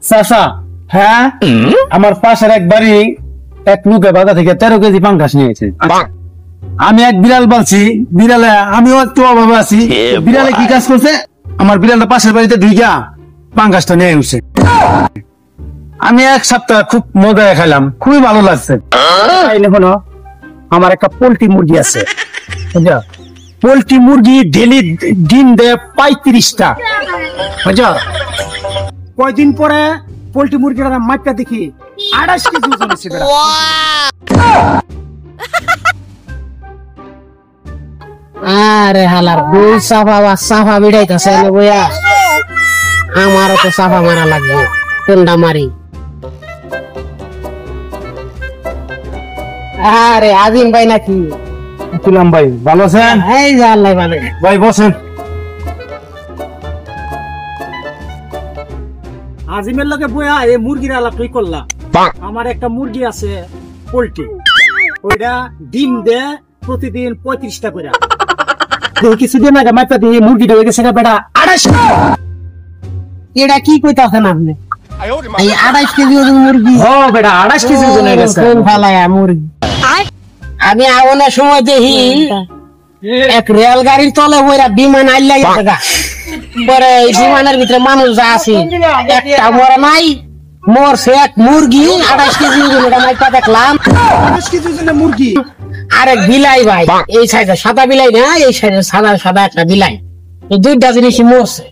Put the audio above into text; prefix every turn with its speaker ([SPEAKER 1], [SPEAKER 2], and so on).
[SPEAKER 1] চাচা হ্যাঁ আমার পাশের এক বাড়ি এক লোকে বাজার থেকে 13 কেজি পাঙ্গাস নিয়েছে। আমি এক বিড়াল পালছি, বিড়ালে আমিও একটু অভাবে আছি। বিড়ালে কি কাজ করছে, আমার বিড়ালটা পাশের বাড়িতে ঢুইকা পাঙ্গাসটা নিয়ে উঠছে। আমি এক সপ্তাহ খুব মজায় খাইলাম, খুবই ভালো লাগছে। হলো আমার একটা পোল্ট্রি মুরগি আছে, বুঝা? পোল্ট্রি মুরগি ডেলি ডিম দেয় 35টা, বুঝা? কয়দিন পরে পোল্ট্রি মুরগিটা মাপটা দেখি 28 কেজি ওজন হচ্ছে।
[SPEAKER 2] আরে হালার দুই সাফা বিড়াইতেছে বইয়া, আমারও তো সাফা মারা লাগবে, কোনটা মারি? আরে আজিম ভাই নাকি?
[SPEAKER 1] আসসালাম ভাই, ভালো আছেন?
[SPEAKER 2] এই যে আল্লাহ ভালো।
[SPEAKER 1] ভাই বসেন।
[SPEAKER 3] আজিমের লগে বইয়া এই মুরগির আলাপ তুই করলা। আমার একটা মুরগি আছে পোল্ট্রি, ওইটা ডিম দেয় প্রতিদিন 35টা করে। কিছুদিন আগে মাইপা দিয়ে মুরগিটা হয়ে গেছে বেটা 28।
[SPEAKER 2] এটা কি কইতাছেন আপনি? এই 28 কেজি ওজন মুরগি?
[SPEAKER 3] ও বেটা 28 কেজি ওজন হয়ে গেছে।
[SPEAKER 2] কোন ফালায়া মুরগি? আমি আওনের সময় দেখি এক রেল গাড়ির তলে বইরা বিমান আইলা গেছে গা। পরে এই বিমানের ভিতরে মানুষ যা আছে একটা মরে নাই, মরছে এক মুরগি 28 কেজি ওজন। এটা মাইপা দেখলাম
[SPEAKER 3] 28 কেজি ওজনের মুরগি।
[SPEAKER 2] আরেক বিলাই ভাই, এই সাইডে সাদা বিলাই না, এই সাইডে সাদা সাদা একটা বিলাই, এই দুইটা জিনিসই মরছে।